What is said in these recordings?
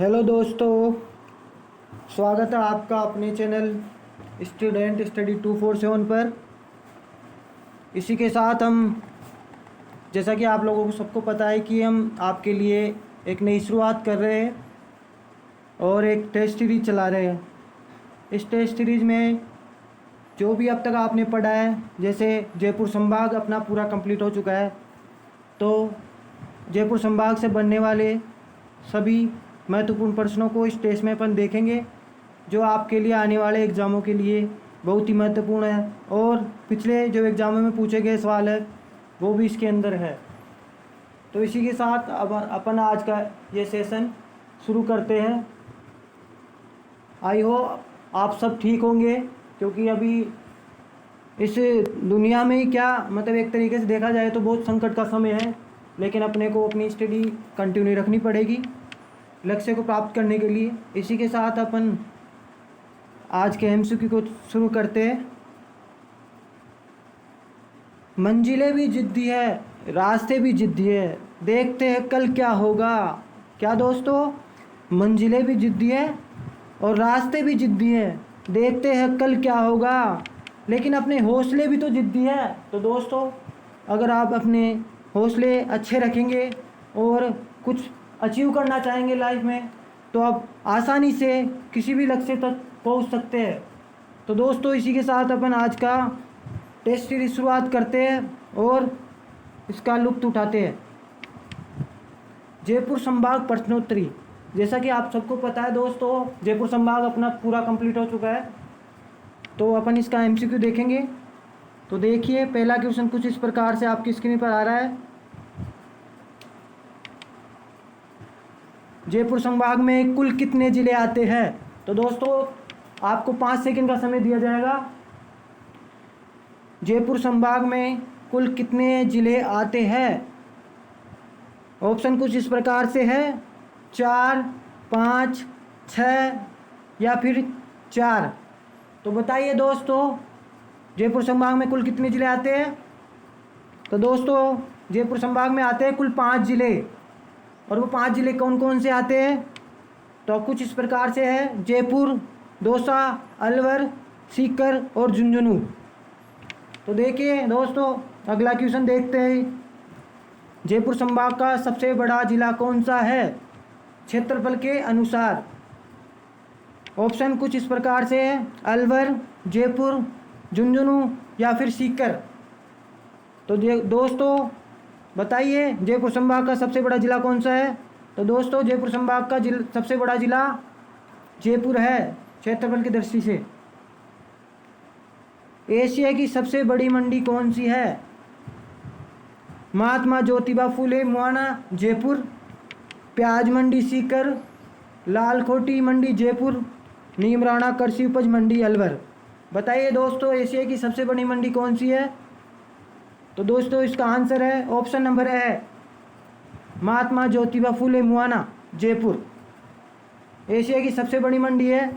Hello दोस्तों, स्वागत है आपका अपने चैनल स्टूडेंट स्टडी 247 पर। इसी के साथ हम, जैसा कि आप लोगों को सबको पता है कि हम आपके लिए एक नई शुरुआत कर रहे हैं और एक टेस्ट सीरीज़ चला रहे हैं। इस टेस्ट सीरीज़ में जो भी अब तक आपने पढ़ा है, जैसे जयपुर संभाग अपना पूरा कंप्लीट हो चुका है, तो जयपुर संभाग से बनने वाले सभी महत्वपूर्ण प्रश्नों को इस टेस्ट में अपन देखेंगे, जो आपके लिए आने वाले एग्ज़ामों के लिए बहुत ही महत्वपूर्ण है। और पिछले जो एग्ज़ामों में पूछे गए सवाल है वो भी इसके अंदर है। तो इसी के साथ अब अपन आज का ये सेशन शुरू करते हैं। आई होप आप सब ठीक होंगे, क्योंकि अभी इस दुनिया में ही क्या मतलब एक तरीके से देखा जाए तो बहुत संकट का समय है, लेकिन अपने को अपनी स्टडी कंटिन्यू रखनी पड़ेगी लक्ष्य को प्राप्त करने के लिए। इसी के साथ अपन आज के एमसीक्यू को शुरू करते हैं। मंजिलें भी जिद्दी है, रास्ते भी जिद्दी है, देखते हैं कल क्या होगा। क्या दोस्तों, मंजिलें भी जिद्दी है और रास्ते भी जिद्दी है, देखते हैं कल क्या होगा, लेकिन अपने हौसले भी तो जिद्दी है। तो दोस्तों, अगर आप अपने हौसले अच्छे रखेंगे और कुछ अचीव करना चाहेंगे लाइफ में, तो आप आसानी से किसी भी लक्ष्य तक पहुंच सकते हैं। तो दोस्तों, इसी के साथ अपन आज का टेस्ट सीरीज शुरुआत करते हैं और इसका लुत्फ़ उठाते हैं। जयपुर संभाग प्रश्नोत्तरी। जैसा कि आप सबको पता है दोस्तों, जयपुर संभाग अपना पूरा कंप्लीट हो चुका है, तो अपन इसका एमसीक्यू देखेंगे। तो देखिए, पहला क्वेश्चन कुछ इस प्रकार से आपकी स्क्रीन पर आ रहा है। जयपुर संभाग में कुल कितने ज़िले आते हैं? तो दोस्तों, आपको 5 सेकंड का समय दिया जाएगा। जयपुर संभाग में कुल कितने ज़िले आते हैं? ऑप्शन कुछ इस प्रकार से है, 4, 5, 6 या फिर 4। तो बताइए दोस्तों, जयपुर संभाग में कुल कितने ज़िले आते हैं? तो दोस्तों, जयपुर संभाग में आते हैं कुल 5 ज़िले। और वो 5 ज़िले कौन कौन से आते हैं? तो कुछ इस प्रकार से है, जयपुर, दौसा, अलवर, सीकर और झुंझुनू। तो देखिए दोस्तों, अगला क्वेश्चन देखते हैं। जयपुर संभाग का सबसे बड़ा ज़िला कौन सा है क्षेत्रफल के अनुसार? ऑप्शन कुछ इस प्रकार से है, अलवर, जयपुर, झुंझुनू या फिर सीकर। तो दोस्तों बताइए, जयपुर संभाग का सबसे बड़ा ज़िला कौन सा है? तो दोस्तों, जयपुर संभाग का सबसे बड़ा ज़िला जयपुर है क्षेत्रफल की दृष्टि से। एशिया की सबसे बड़ी मंडी कौन सी है? महात्मा ज्योतिबा फुले मुआना जयपुर, प्याज मंडी सीकर, लालकोटी मंडी जयपुर, नीमराणा कृषि उपज मंडी अलवर। बताइए दोस्तों, एशिया की सबसे बड़ी मंडी कौन सी है? तो दोस्तों, इसका आंसर है ऑप्शन नंबर है, महात्मा ज्योतिबा फुले मुआना जयपुर। एशिया की सबसे बड़ी मंडी है,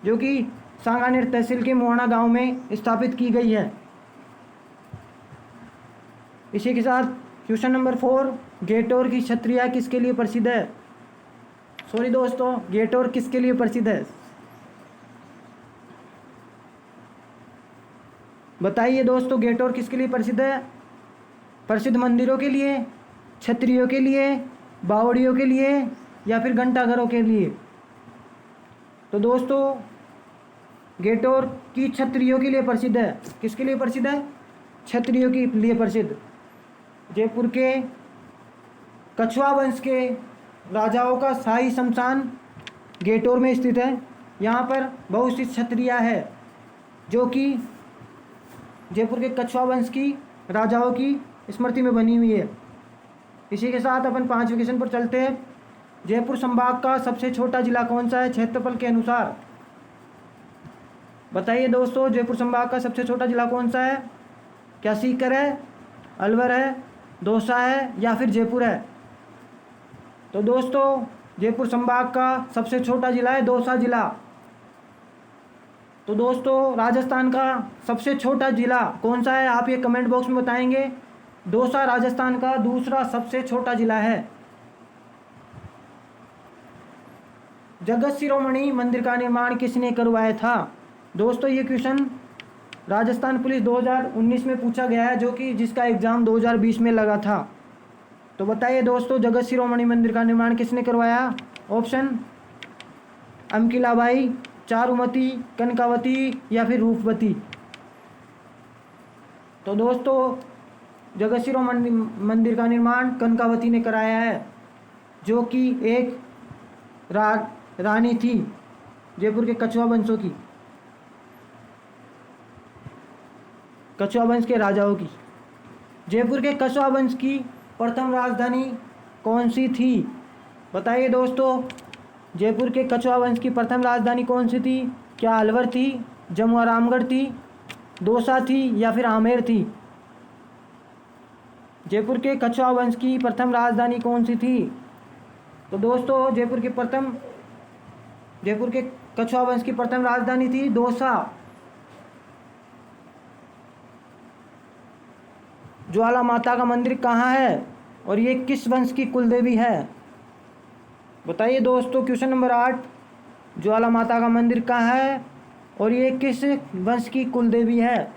जो कि सांगानेर तहसील के मुआना गांव में स्थापित की गई है। इसी के साथ क्वेश्चन नंबर 4, गेटोर की छत्रियाँ किसके लिए प्रसिद्ध है? सॉरी दोस्तों, गेटोर किसके लिए प्रसिद्ध है? बताइए दोस्तों, गेटोर किसके लिए प्रसिद्ध है? प्रसिद्ध मंदिरों के लिए, छत्रियों के लिए, बावड़ियों के लिए या फिर घंटाघरों के लिए? तो दोस्तों, गेटोर की छत्रियों के लिए प्रसिद्ध है। किसके लिए प्रसिद्ध है? छत्रियों के लिए प्रसिद्ध। जयपुर के कछुआ वंश के राजाओं का शाही शमशान गेटोर में स्थित है। यहाँ पर बहुत सी छत्रियाँ हैं जो कि जयपुर के कछुआ वंश की राजाओं की स्मृति में बनी हुई है। इसी के साथ अपन 5वें क्वेश्चन पर चलते हैं। जयपुर संभाग का सबसे छोटा जिला कौन सा है क्षेत्रफल के अनुसार? बताइए दोस्तों, जयपुर संभाग का सबसे छोटा जिला कौन सा है? क्या सीकर है, अलवर है, दौसा है या फिर जयपुर है? तो दोस्तों, जयपुर संभाग का सबसे छोटा जिला है दौसा जिला। तो दोस्तों, राजस्थान का सबसे छोटा जिला कौन सा है? आप ये कमेंट बॉक्स में बताएंगे। दौसा राजस्थान का दूसरा सबसे छोटा जिला है। जगत शिरोमणि मंदिर का निर्माण किसने करवाया था? दोस्तों ये क्वेश्चन राजस्थान पुलिस 2019 में पूछा गया है, जो कि जिसका एग्ज़ाम 2020 में लगा था। तो बताइए दोस्तों, जगत शिरोमणि मंदिर का निर्माण किसने करवाया? ऑप्शन अम्किलाबाई, चारुमती, कनकावती या फिर रूपवती। तो दोस्तों जगत शिरोमणि मंदिर का निर्माण कनकावती ने कराया है, जो कि एक रानी थी जयपुर के कछुआ वंशों की, कछुआ वंश के राजाओं की। जयपुर के कछुआ वंश की प्रथम राजधानी कौन सी थी? बताइए दोस्तों, जयपुर के कछुआ वंश की प्रथम राजधानी कौन सी थी? क्या अलवर थी, जमुआ रामगढ़ थी, दौसा थी या फिर आमेर थी? जयपुर के कछुआ वंश की प्रथम राजधानी कौन सी थी? तो दोस्तों जयपुर के कछुआ वंश की प्रथम राजधानी थी दौसा। ज्वाला माता का मंदिर कहाँ है और ये किस वंश की कुलदेवी है? बताइए दोस्तों, क्वेश्चन नंबर 8, ज्वाला माता का मंदिर कहाँ है और ये किस वंश की कुलदेवी है?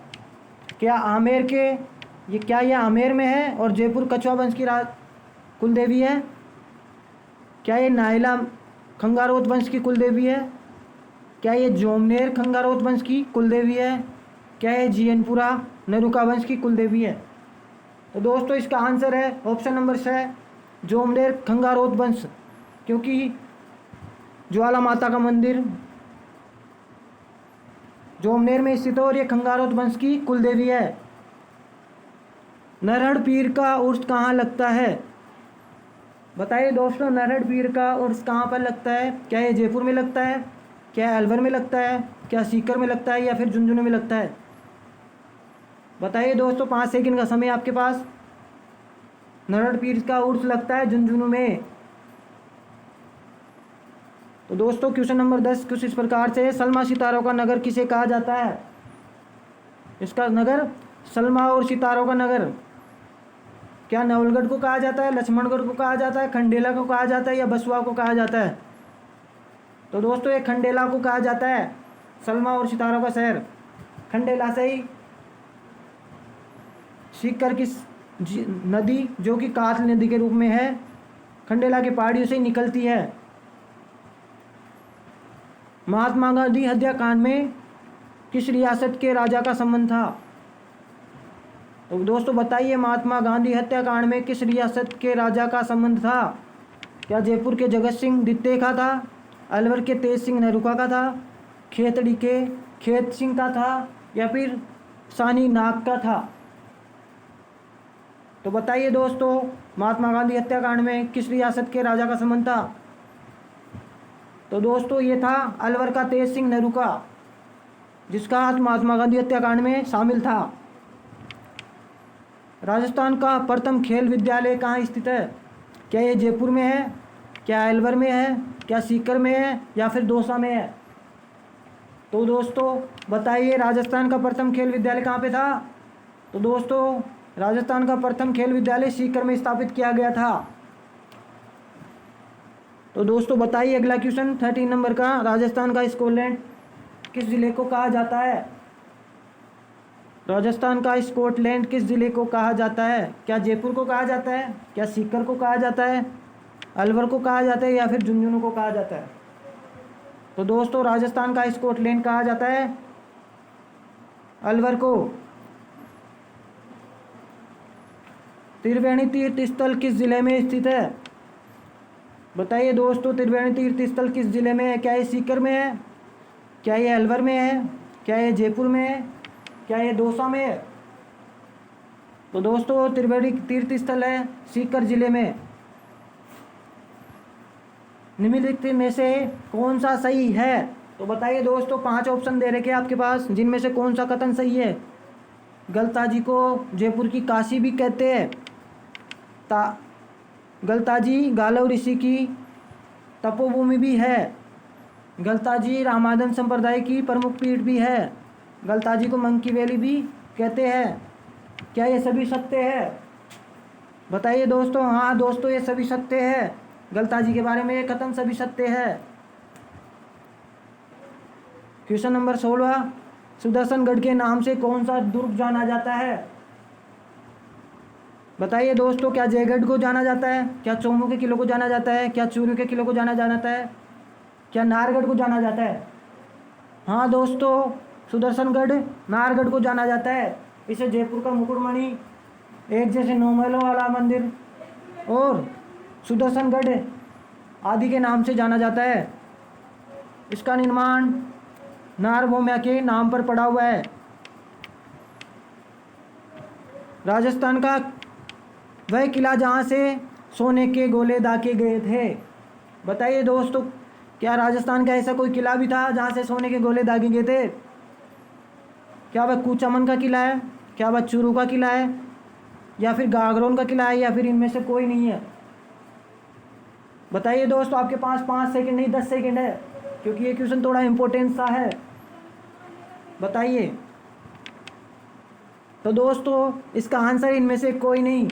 क्या ये आमेर में है और जयपुर कछुआ वंश की कुलदेवी है? क्या ये नाइला खंगारोत वंश की कुलदेवी है? क्या ये जोमनेर खंगारोत वंश की कुलदेवी है? क्या ये जीयनपुरा नरुका वंश की कुलदेवी है? तो दोस्तों इसका आंसर है ऑप्शन नंबर 6, जोमनेर खंगारोत वंश, क्योंकि ज्वाला माता का मंदिर जोमनेर में स्थित है और ये खंगारोत वंश की कुलदेवी है। नरहड़ पीर का उर्स कहाँ लगता है? बताइए दोस्तों, नरहड़ पीर का उर्स कहाँ पर लगता है? क्या ये जयपुर में लगता है, क्या अलवर में लगता है, क्या सीकर में लगता है या फिर झुंझुनू में लगता है? बताइए दोस्तों, 5 सेकंड का समय आपके पास। नरहड़ पीर का उर्स लगता है झुंझुनू में। तो दोस्तों क्वेश्चन नंबर 10 कुछ इस प्रकार से, सलमा सितारों का नगर किसे कहा जाता है? इसका नगर सलमा और सितारों का नगर क्या नवलगढ़ को कहा जाता है, लक्ष्मणगढ़ को कहा जाता है, खंडेला को कहा जाता है या बसुआ को कहा जाता है? तो दोस्तों ये खंडेला को कहा जाता है, सलमा और सितारों का शहर। खंडेला से ही सीकर की नदी, जो कि काल नदी के रूप में है, खंडेला की पहाड़ियों से ही निकलती है। महात्मा गांधी हत्याकांड में किस रियासत के राजा का संबंध था? तो दोस्तों बताइए, महात्मा गांधी हत्याकांड में किस रियासत के राजा का संबंध था? क्या जयपुर के जगत सिंह द्वितीय का था, अलवर के तेज सिंह नेहरूका का था, खेतड़ी के खेत सिंह का था या फिर सानी नाग का था? तो बताइए दोस्तों, महात्मा गांधी हत्याकांड में किस रियासत के राजा का संबंध था? तो दोस्तों ये था अलवर का तेज सिंह नेहरूका, जिसका हाथ महात्मा गांधी हत्याकांड में शामिल था। राजस्थान का प्रथम खेल विद्यालय कहाँ स्थित है? क्या ये जयपुर में है, क्या अलवर में है, क्या सीकर में है या फिर दौसा में है? तो दोस्तों बताइए, राजस्थान का प्रथम खेल विद्यालय कहाँ पे था? तो दोस्तों राजस्थान का प्रथम खेल विद्यालय सीकर में स्थापित किया गया था। तो दोस्तों बताइए अगला क्वेश्चन 13 नंबर का, राजस्थान का स्कॉटलैंड किस जिले को कहा जाता है? राजस्थान का स्कॉटलैंड किस जिले को कहा जाता है? क्या जयपुर को कहा जाता है, क्या सीकर को कहा जाता है, अलवर को कहा जाता है या फिर झुंझुनू को कहा जाता है? तो दोस्तों राजस्थान का स्कॉटलैंड कहा जाता है अलवर को। त्रिवेणी तीर्थ स्थल किस जिले में स्थित है? बताइए दोस्तों, त्रिवेणी तीर्थ स्थल किस जिले में है? क्या ये सीकर में है, क्या ये अलवर में है, क्या ये जयपुर में है, क्या ये दौसा में है? तो दोस्तों त्रिवेणी तीर्थ स्थल है सीकर जिले में। निम्नलिखित में से कौन सा सही है? तो बताइए दोस्तों, 5 ऑप्शन दे रखे आपके पास, जिनमें से कौन सा कथन सही है? गलताजी को जयपुर की काशी भी कहते हैं। गलताजी गालव ऋषि की तपोभूमि भी है। गलताजी रामादन संप्रदाय की प्रमुख पीठ भी है। गलताजी को मंकी वैली भी कहते हैं। क्या ये सभी सत्य है? बताइए दोस्तों। हाँ दोस्तों, ये सभी सत्य है। गलताजी के बारे में ये कथन सभी सत्य है। क्वेश्चन नंबर 16, सुदर्शनगढ़ के नाम से कौन सा दुर्ग जाना जाता है? बताइए दोस्तों, क्या जयगढ़ को जाना जाता है, क्या चौमू के किले को जाना जाता है, क्या चूरू के किले को जाना जाता है, क्या नाहरगढ़ को जाना जाता है? हाँ दोस्तों, सुदर्शनगढ़ नाहरगढ़ को जाना जाता है। इसे जयपुर का मुकुटमणि, एक जैसे 9 महलों वाला मंदिर और सुदर्शनगढ़ आदि के नाम से जाना जाता है। इसका निर्माण नारभौमिया के नाम पर पड़ा हुआ है। राजस्थान का वह किला जहाँ से सोने के गोले दागे गए थे। बताइए दोस्तों, क्या राजस्थान का ऐसा कोई किला भी था जहाँ से सोने के गोले दागे गए थे? क्या वह कूचामन का किला है, क्या वह चूरू का किला है, या फिर गागरोन का किला है, या फिर इनमें से कोई नहीं है? बताइए दोस्तों, आपके पास 5 सेकंड नहीं 10 सेकंड है, क्योंकि ये क्वेश्चन थोड़ा इम्पोर्टेंट सा है। बताइए। तो दोस्तों, इसका आंसर इनमें से कोई नहीं।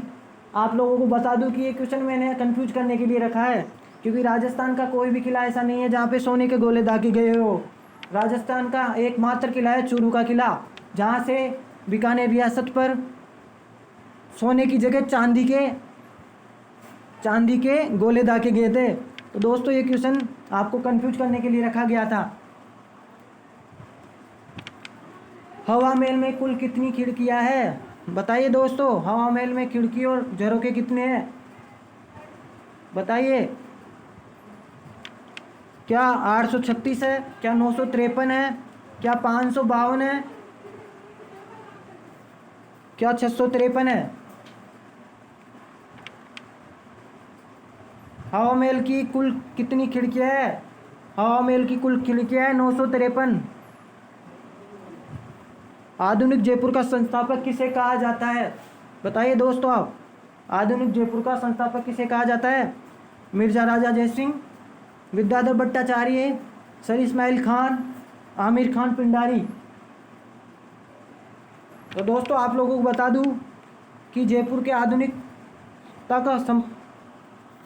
आप लोगों को बता दूं कि ये क्वेश्चन मैंने कंफ्यूज करने के लिए रखा है, क्योंकि राजस्थान का कोई भी किला ऐसा नहीं है जहाँ पे सोने के गोले दागे गए हो। राजस्थान का एकमात्र किला है चूरू का किला, जहाँ से बीकानेर रियासत पर सोने की जगह चांदी के गोले दागे गए थे। तो दोस्तों, ये क्वेश्चन आपको कंफ्यूज करने के लिए रखा गया था। हवा महल में कुल कितनी खिड़कियां हैं? बताइए दोस्तों, हवा महल में खिड़की और झरोखे कितने हैं? बताइए। क्या 836 है, क्या 953 है, क्या 552 है, क्या 653 है? हवा महल की कुल कितनी खिड़कियां है? हवा महल की कुल खिड़कियां है 953। आधुनिक जयपुर का संस्थापक किसे कहा जाता है? बताइए दोस्तों आप, आधुनिक जयपुर का संस्थापक किसे कहा जाता है? मिर्जा राजा जयसिंह, विद्याधर भट्टाचार्य, सर इस्माइल खान, आमिर खान पिंडारी। तो दोस्तों, आप लोगों को बता दूं कि जयपुर के आधुनिकता का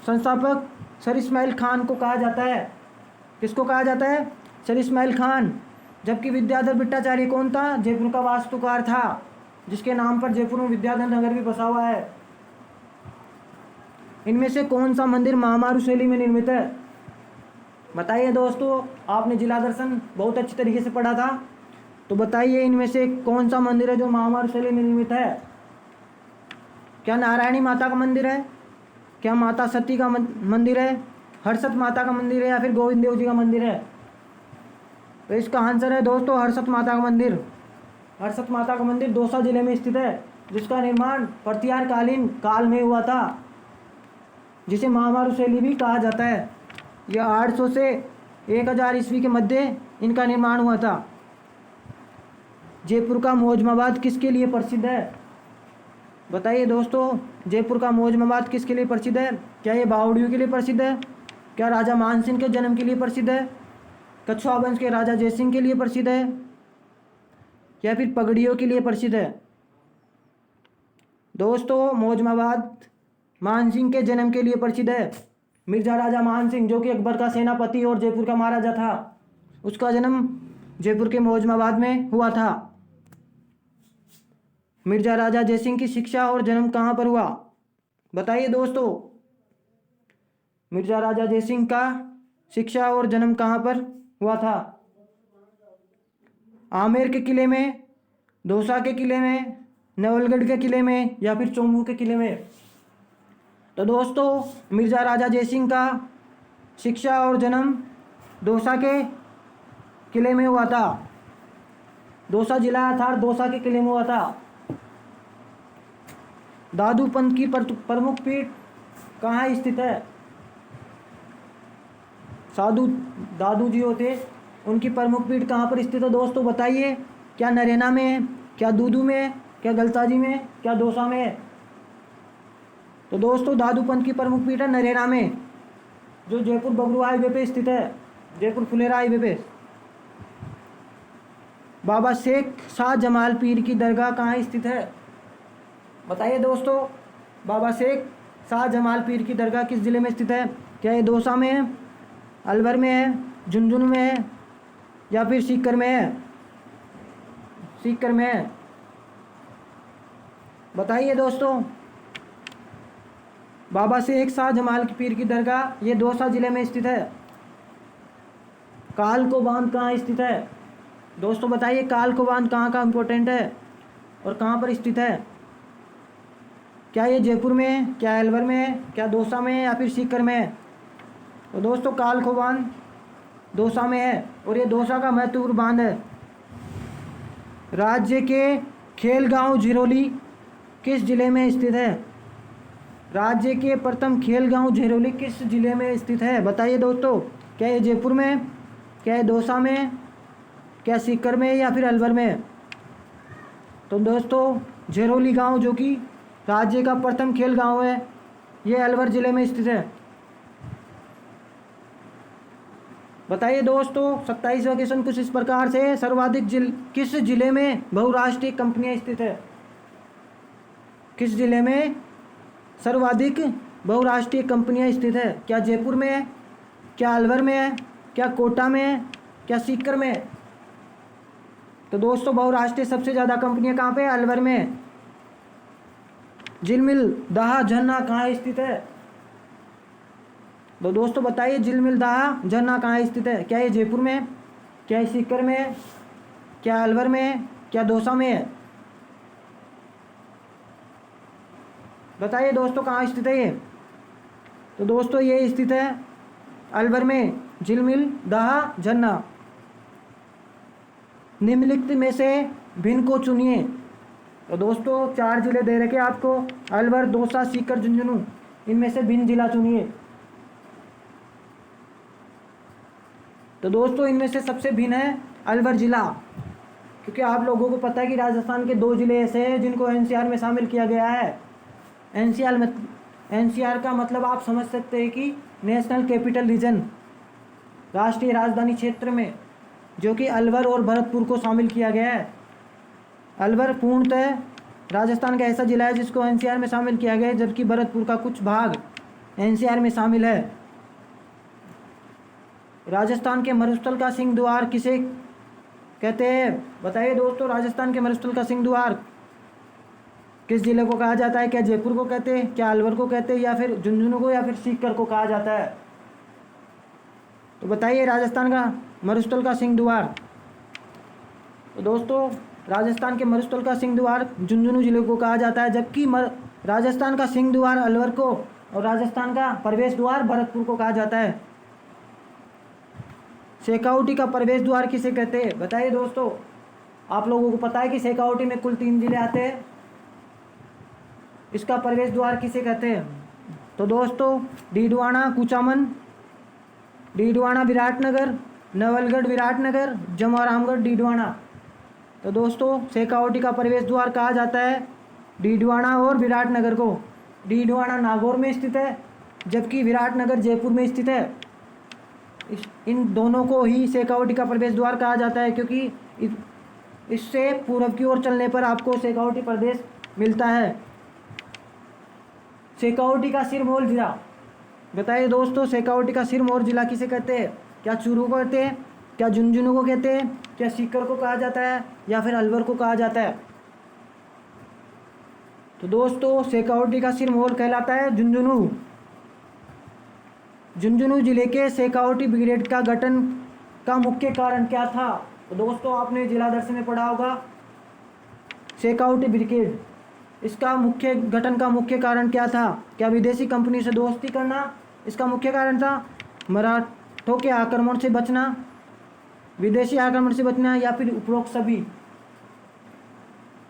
संस्थापक सर इस्माइल खान को कहा जाता है। किसको कहा जाता है? सर इस्माइल खान। जबकि विद्याधर भट्टाचार्य कौन था? जयपुर का वास्तुकार था, जिसके नाम पर जयपुर में विद्याधर नगर भी बसा हुआ है। इनमें से कौन सा मंदिर महामारू शैली में निर्मित है? बताइए दोस्तों, आपने जिला दर्शन बहुत अच्छी तरीके से पढ़ा था, तो बताइए इनमें से कौन सा मंदिर है जो महामारू शैली में निर्मित है? क्या नारायणी माता का मंदिर है, क्या माता सती का मंदिर है, हर्षद माता का मंदिर है, या फिर गोविंद देव जी का मंदिर है? तो इसका आंसर है दोस्तों हर्षद माता का मंदिर। हर्षद माता का मंदिर दौसा जिले में स्थित है, जिसका निर्माण प्रतिहार कालीन काल में हुआ था, जिसे महामारू शैली भी कहा जाता है। यह 800 से 1000 ईस्वी के मध्य इनका निर्माण हुआ था। जयपुर का मौजमाबाद किसके लिए प्रसिद्ध है? बताइए दोस्तों, जयपुर का मौजमाबाद किसके लिए प्रसिद्ध है? क्या ये बावड़ियों के लिए प्रसिद्ध है, क्या राजा मानसिंह के जन्म के लिए प्रसिद्ध है, कछुआ वंश के राजा जयसिंह के लिए प्रसिद्ध है, या फिर पगड़ियों के लिए प्रसिद्ध है? दोस्तों, मौजमाबाद मानसिंह के जन्म के लिए प्रसिद्ध है। मिर्जा राजा मानसिंह, जो कि अकबर का सेनापति और जयपुर का महाराजा था, उसका जन्म जयपुर के मौजमाबाद में हुआ था। मिर्जा राजा जयसिंह की शिक्षा और जन्म कहाँ पर हुआ? बताइए दोस्तों, मिर्जा राजा जयसिंह का शिक्षा और जन्म कहाँ पर हुआ था? आमेर के किले में, दौसा के किले में, नवलगढ़ के किले में, या फिर चौमू के किले में? तो दोस्तों, मिर्जा राजा जयसिंह का शिक्षा और जन्म दौसा के किले में हुआ था। दौसा जिला अर्थात दौसा के किले में हुआ था। दादू पंथ की प्रमुख पीठ कहाँ स्थित है? साधु दादू जी होते, उनकी प्रमुख पीठ कहाँ पर स्थित है दोस्तों? बताइए। क्या नरैना में है, क्या दूदू में है, क्या गलसाजी में है, क्या दौसा में है? तो दोस्तों, दादू पंथ की प्रमुख पीठ है नरैना में, जो जयपुर बबरू हाईवे पे स्थित है, जयपुर फुलेरा हाईवे पे। बाबा शेख शाह जमाल पीर की दरगाह कहाँ स्थित है? बताइए दोस्तों, बाबा शेख शाह जमाल पीर की दरगाह किस ज़िले में स्थित है? क्या ये दौसा में है, अलवर में है, झुंझुनू में है, या फिर सीकर में है? सीकर में है, बताइए दोस्तों। बाबा शेख शाह जमाल की पीर की दरगाह ये दौसा ज़िले में स्थित है। काल को बांध कहाँ स्थित है दोस्तों? बताइए काल को बांध कहाँ का इम्पोर्टेंट है और कहाँ पर स्थित है? क्या ये जयपुर में है, क्या अलवर में है, क्या दौसा में है या फिर सीकर में है? तो दोस्तों काल को बांध दौसा में है और ये दौसा का महत्वपूर्ण बांध है। राज्य के खेलगांव झिरोली किस जिले में स्थित है? राज्य के प्रथम खेलगांव झिरोली किस जिले में स्थित है? बताइए दोस्तों। क्या ये जयपुर में है, क्या ये दौसा में है, क्या सीकर में है या फिर अलवर में है? तो दोस्तों झिरोली गांव जो कि राज्य का प्रथम खेल गांव है, ये अलवर ज़िले में स्थित है। बताइए दोस्तों 27वां क्वेश्चन कुछ इस प्रकार से, सर्वाधिक किस जिले में बहुराष्ट्रीय कंपनियां स्थित है? किस जिले में सर्वाधिक बहुराष्ट्रीय कंपनियां स्थित है? क्या जयपुर में है, क्या अलवर में है, क्या कोटा में है, क्या सीकर में है? तो दोस्तों बहुराष्ट्रीय सबसे ज़्यादा कंपनियां कहाँ पे है? अलवर में है। झिलमिल दाहा झरना कहाँ स्थित है? तो दोस्तों बताइए झिलमिल दाहा झरना कहाँ स्थित है? क्या ये जयपुर में है, क्या ये सीकर में है, क्या अलवर में है, क्या दौसा में है? बताइए दोस्तों कहाँ स्थित है ये? तो दोस्तों ये स्थित है अलवर में, झिलमिल दाहा झरना। निम्नलिखित में से भिन्न को चुनिए। तो दोस्तों 4 जिले दे रखे आपको, अलवर, दौसा, सीकर, झुंझुनू। इनमें से भिन्न जिला चुनिए। तो दोस्तों इनमें से सबसे भिन्न है अलवर जिला, क्योंकि आप लोगों को पता है कि राजस्थान के 2 जिले ऐसे हैं जिनको एनसीआर में शामिल किया गया है। एनसीआर का मतलब आप समझ सकते हैं कि नेशनल कैपिटल रीजन, राष्ट्रीय राजधानी क्षेत्र में, जो कि अलवर और भरतपुर को शामिल किया गया है। अलवर पूर्णतः राजस्थान का ऐसा जिला है जिसको एनसीआर में शामिल किया गया है, जबकि भरतपुर का कुछ भाग एनसीआर में शामिल है। राजस्थान के मरुस्थल का सिंह द्वार किसे कहते हैं? बताइए दोस्तों राजस्थान के मरुस्थल का सिंह द्वार किस जिले को कहा जाता है? क्या जयपुर को कहते हैं, क्या अलवर को कहते हैं या फिर झुंझुनू को या फिर सीकर को कहा जाता है? तो बताइए राजस्थान का मरुस्थल का सिंह द्वार। तो दोस्तों राजस्थान के मरुस्थल का सिंह द्वार झुंझुनू जिले को कहा जाता है, जबकि राजस्थान का सिंह द्वार अलवर को और राजस्थान का प्रवेश द्वार भरतपुर को कहा जाता है। शेखावटी का प्रवेश द्वार किसे कहते हैं? बताइए दोस्तों। आप लोगों को पता है कि शेखावटी में कुल 3 जिले आते हैं, इसका प्रवेश द्वार किसे कहते हैं? तो दोस्तों डीडवाना कुचामन, डीडवाना विराटनगर, नवलगढ़ विराटनगर, जमोरामगढ़ डीडवाना। तो दोस्तों शेखावटी का प्रवेश द्वार कहा जाता है डीडवाना और विराटनगर को। डीडवाना नागौर में स्थित है, जबकि विराटनगर जयपुर में स्थित है। इन दोनों को ही शेखावटी का प्रवेश द्वार कहा जाता है, क्योंकि इससे पूर्व की ओर चलने पर आपको शेखावटी प्रदेश मिलता है। शेखावटी का सिरमौर जिला, बताइए दोस्तों शेखावटी का सिरमौर जिला किसे कहते हैं? क्या चूरू को कहते हैं, क्या झुंझुनू को कहते हैं, क्या सीकर को कहा जाता है या फिर अलवर को कहा जाता है? तो दोस्तों शेखावटी का सिरमौर कहलाता है झुंझुनू। झुंझुनू जिले के शेखावटी ब्रिगेड का गठन का मुख्य कारण क्या था? तो दोस्तों आपने जिला दर्शन में पढ़ा होगा शेखावटी ब्रिगेड, इसका मुख्य गठन का मुख्य कारण क्या था? क्या विदेशी कंपनी से दोस्ती करना इसका मुख्य कारण था, मराठों के आक्रमण से बचना, विदेशी आक्रमण से बचना या फिर उपरोक्त सभी?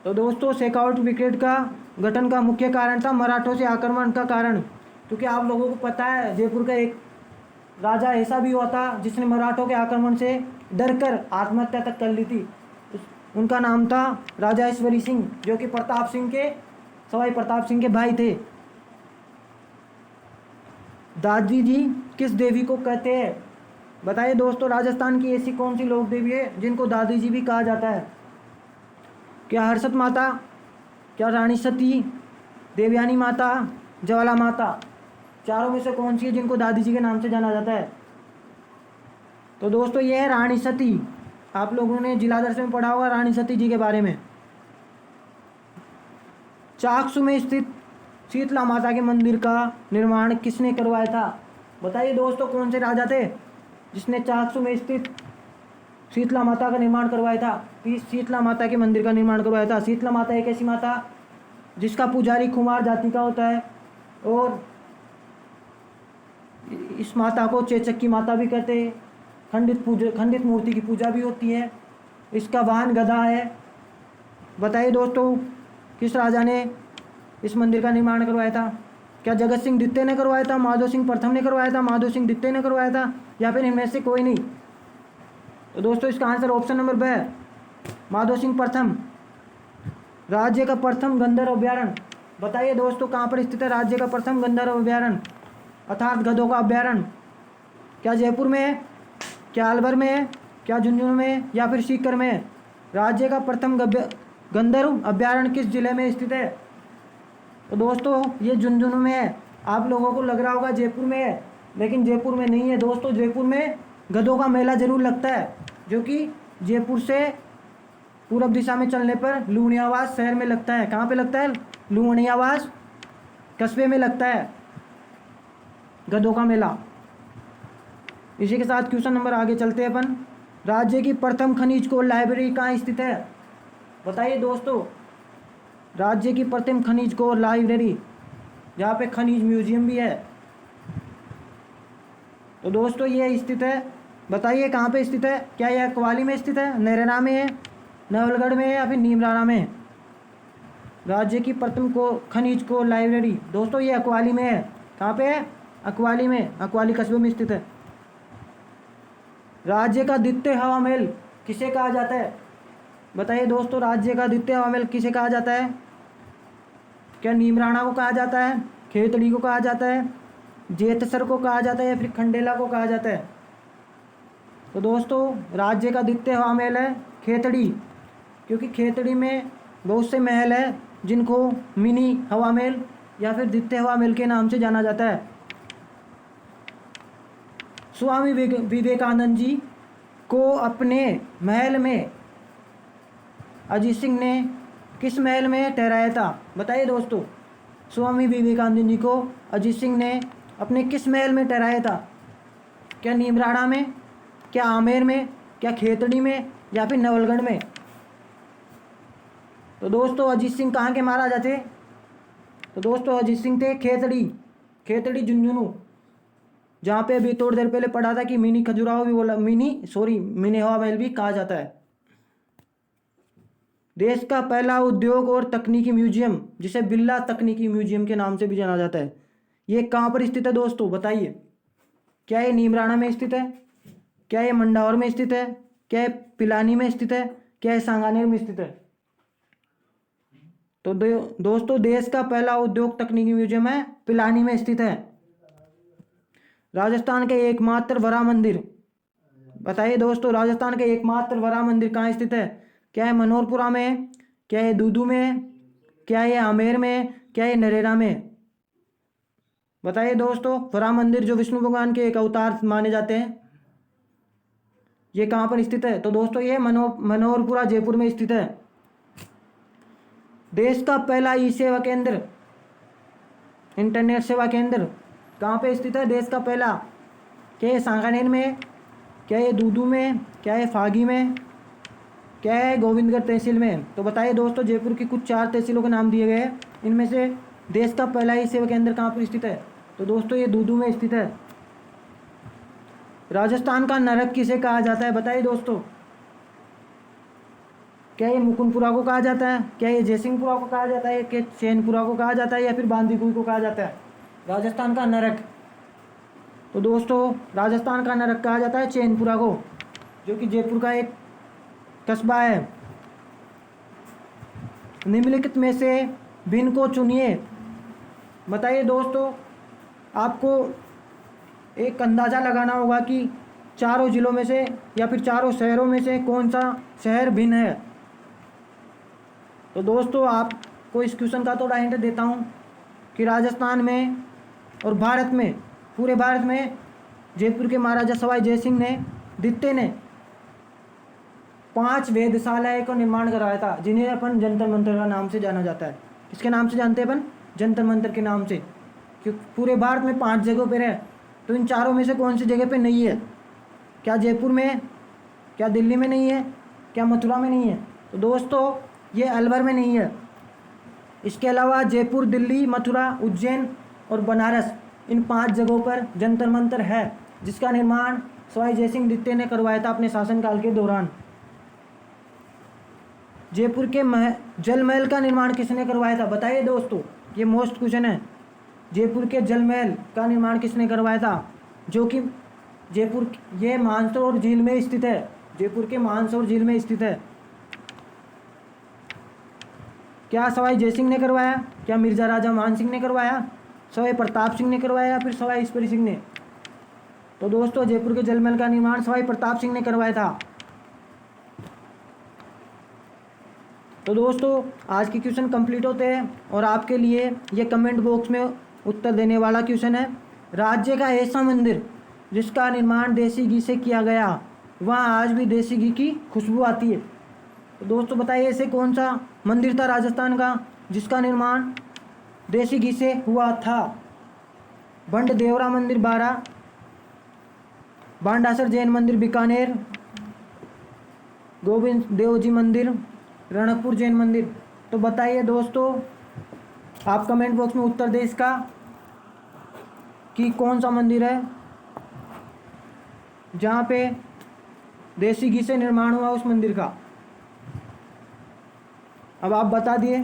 तो दोस्तों शेखावटी ब्रिगेड का गठन का मुख्य कारण था मराठों से आक्रमण का कारण, क्योंकि आप लोगों को पता है जयपुर का एक राजा ऐसा भी हुआ था जिसने मराठों के आक्रमण से डरकर आत्महत्या तक कर ली थी। उनका नाम था राजा ईश्वरी सिंह, जो कि सवाई प्रताप सिंह के भाई थे। दादी जी किस देवी को कहते हैं? बताइए दोस्तों राजस्थान की ऐसी कौन सी लोक देवी है जिनको दादी जी भी कहा जाता है? क्या हर्षद माता, क्या रानी सती, देवयानी माता, ज्वाला माता? चारों में से कौन सी है जिनको दादी जी के नाम से जाना जाता है? तो दोस्तों ये है रानी सती। आप लोगों ने जिला दर्शन में पढ़ा होगा रानी सती जी के बारे में। चाकसू में स्थित शीतला माता के मंदिर का निर्माण किसने करवाया था? बताइए दोस्तों, कौन से राजा थे जिसने चाकसू में स्थित शीतला माता का निर्माण करवाया था? शीतला माता के मंदिर का निर्माण करवाया था। शीतला माता एक ऐसी माता जिसका पुजारी कुमार जाति का होता है और इस माता को चेचक की माता भी कहते हैं। खंडित मूर्ति की पूजा भी होती है। इसका वाहन गदा है। बताइए दोस्तों, किस राजा ने इस मंदिर का निर्माण करवाया था? क्या जगत सिंह द्वितीय ने करवाया था, माधो सिंह प्रथम ने करवाया था, माधो सिंह द्वितीय ने करवाया था, या फिर इनमें से कोई नहीं? तो दोस्तों इसका आंसर ऑप्शन नंबर ब है, माधो सिंह प्रथम। राज्य का प्रथम गंधर्व अभ्यारण्य, बताइए दोस्तों कहाँ पर स्थित है राज्य का प्रथम गंधर्व अभ्यारण्य अर्थात गधों का अभ्यारण्य? क्या जयपुर में है, क्या अलवर में है, क्या झुंझुनू में है, या फिर सीकर में है? राज्य का प्रथम गंधर्व अभ्यारण्य किस जिले में स्थित है? तो दोस्तों ये झुंझुनू में है। आप लोगों को लग रहा होगा जयपुर में है, लेकिन जयपुर में नहीं है दोस्तों। जयपुर में गधों का मेला जरूर लगता है, जो कि जयपुर से पूरब दिशा में चलने पर लुणियावास शहर में लगता है। कहाँ पे लगता है? लुणियावास कस्बे में लगता है गधों का मेला। इसी के साथ क्वेश्चन नंबर आगे चलते हैं अपन। राज्य की प्रथम खनिज कोल लाइब्रेरी कहाँ स्थित है? बताइए दोस्तों, राज्य की प्रथम खनिज कोल लाइब्रेरी, जहाँ पे खनिज म्यूजियम भी है, तो दोस्तों ये स्थित है। बताइए कहाँ पे स्थित है? क्या यह अकवाली में स्थित है, नैरेना में है, नवलगढ़ में है, या फिर नीमराना में? राज्य की प्रथम खनिज कोल लाइब्रेरी दोस्तों ये अकवाली में है। कहाँ पे है? अकवाली में, अकवाली कस्बे में स्थित है। राज्य का द्वितीय हवा महल किसे कहा जाता है? बताइए दोस्तों, राज्य का द्वितीय हवा महल किसे कहा जाता है? क्या नीमराना को कहा जाता है, खेतड़ी को कहा जाता है, जेतसर को कहा जाता है, या फिर खंडेला को कहा जाता है? तो दोस्तों राज्य का द्वितीय हवा महल है खेतड़ी, क्योंकि खेतड़ी में बहुत से महल है जिनको मिनी हवा महल या फिर द्वितीय हवा महल के नाम से जाना जाता है। स्वामी विवेकानंद जी को अपने महल में अजीत सिंह ने किस महल में ठहराया था? बताइए दोस्तों, स्वामी विवेकानंद जी को अजीत सिंह ने अपने किस महल में ठहराया था? क्या नीमराना में, क्या आमेर में, क्या खेतड़ी में, या फिर नवलगढ़ में? तो दोस्तों अजीत सिंह कहाँ के महाराजा थे? तो दोस्तों अजीत सिंह थे खेतड़ी झुंझुनू, जहाँ पे अभी थोड़ी देर पहले पढ़ा था कि मिनी खजुराहो भी बोला, मिनी हवा महल भी कहा जाता है। देश का पहला उद्योग और तकनीकी म्यूजियम, जिसे बिरला तकनीकी म्यूजियम के नाम से भी जाना जाता है, ये कहाँ पर स्थित है दोस्तों? बताइए, क्या ये नीमराना में स्थित है, क्या ये मंडावर में स्थित है, क्या ये पिलानी में स्थित है, क्या ये सांगानेर में स्थित है? तो दोस्तों देश का पहला उद्योग तकनीकी म्यूजियम है पिलानी में स्थित है। राजस्थान के एकमात्र वरा मंदिर, बताइए दोस्तों, राजस्थान के एकमात्र वरा मंदिर कहाँ स्थित है? क्या है मनोहरपुरा में, क्या है दूदू में, क्या है आमेर में, क्या है नरेला में? बताइए दोस्तों, वरा मंदिर जो विष्णु भगवान के एक अवतार माने जाते हैं, ये कहाँ पर स्थित है? तो दोस्तों ये मनोहरपुरा जयपुर में स्थित है। देश का पहला ई सेवा केंद्र, इंटरनेट सेवा केंद्र कहाँ पे स्थित है? देश का पहला, क्या ये सांगानेर में, क्या ये दूदू में, क्या ये फागी में, क्या है गोविंदगढ़ तहसील में? तो बताइए दोस्तों, जयपुर की कुछ 4 तहसीलों के नाम दिए गए हैं, इनमें से देश का पहला ई सेवा केंद्र कहाँ पर स्थित है? तो दोस्तों ये दूदू में स्थित है। राजस्थान का नरक किसे कहा जाता है? बताइए दोस्तों, क्या ये मुकुंदपुरा को कहा जाता है, क्या ये जयसिंहपुरा को कहा जाता है, क्या चैनपुरा को कहा जाता है, या फिर बांदीकुई को कहा जाता है? राजस्थान का नरक, तो दोस्तों राजस्थान का नरक कहा जाता है चैनपुरा को, जो कि जयपुर का एक कस्बा है। निम्नलिखित में से भिन्न को चुनिए। बताइए दोस्तों, आपको एक अंदाज़ा लगाना होगा कि चारों जिलों में से या फिर चारों शहरों में से कौन सा शहर भिन्न है। तो दोस्तों आपको इस क्वेश्चन का थोड़ा हिंट देता हूँ कि राजस्थान में और भारत में, पूरे भारत में जयपुर के महाराजा सवाई जयसिंह ने द्वितीय ने 5 वेधशालाएं का निर्माण करवाया था, जिन्हें अपन जंतर मंतर का नाम से जाना जाता है। किसके नाम से जानते हैं अपन? जंतर मंतर के नाम से। क्योंकि पूरे भारत में 5 जगहों पर है, तो इन चारों में से कौन सी जगह पे नहीं है? क्या जयपुर में है? क्या दिल्ली में नहीं है? क्या मथुरा में नहीं है? तो दोस्तों ये अलवर में नहीं है। इसके अलावा जयपुर, दिल्ली, मथुरा, उज्जैन और बनारस, इन 5 जगहों पर जंतर मंतर है, जिसका निर्माण सवाई जयसिंह द्वितीय ने करवाया था अपने शासनकाल के दौरान। जयपुर के जल महल का निर्माण किसने करवाया था? बताइए दोस्तों, ये मोस्ट क्वेश्चन है। जयपुर के जल महल का निर्माण किसने करवाया था? जो कि जयपुर ये मानसरोवर झील में स्थित है। जयपुर के मानसरोवर झील में स्थित है। क्या सवाई जयसिंह ने करवाया? क्या मिर्जा राजा मान सिंह ने करवाया? सवाई प्रताप सिंह ने करवाया या फिर सवाई ईश्वरी सिंह ने? तो दोस्तों जयपुर के जल महल का निर्माण सवाई प्रताप सिंह ने करवाया था। तो दोस्तों आज के क्वेश्चन कंप्लीट होते हैं और आपके लिए ये कमेंट बॉक्स में उत्तर देने वाला क्वेश्चन है। राज्य का ऐसा मंदिर जिसका निर्माण देसी घी से किया गया, वहाँ आज भी देसी घी की खुशबू आती है। तो दोस्तों बताइए ऐसे कौन सा मंदिर था राजस्थान का जिसका निर्माण देसी घी से हुआ था? बंड देवरा मंदिर बारा, बांडासर जैन मंदिर बीकानेर, गोविंद देव जी मंदिर, रणकपुर जैन मंदिर। तो बताइए दोस्तों, आप कमेंट बॉक्स में उत्तर दें इसका कि कौन सा मंदिर है जहाँ पे देसी घी से निर्माण हुआ उस मंदिर का। अब आप बता दिए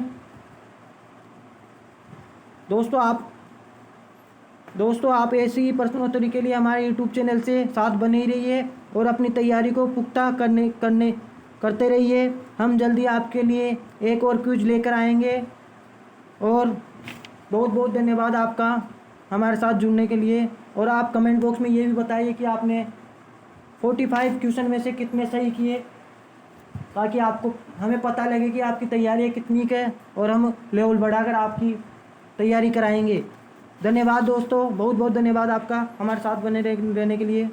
दोस्तों आप ऐसी ही प्रश्नोत्तरी के लिए हमारे यूट्यूब चैनल से साथ बने ही रहिए और अपनी तैयारी को पुख्ता करते रहिए। हम जल्दी आपके लिए एक और क्विज लेकर आएंगे। और बहुत बहुत धन्यवाद आपका हमारे साथ जुड़ने के लिए। और आप कमेंट बॉक्स में ये भी बताइए कि आपने 45 क्वेश्चन में से कितने सही किए, ताकि हमें पता लगे कि आपकी तैयारी कितनी है और हम लेवल बढ़ाकर आपकी तैयारी कराएंगे। धन्यवाद दोस्तों, बहुत बहुत धन्यवाद आपका हमारे साथ बने रहने के लिए।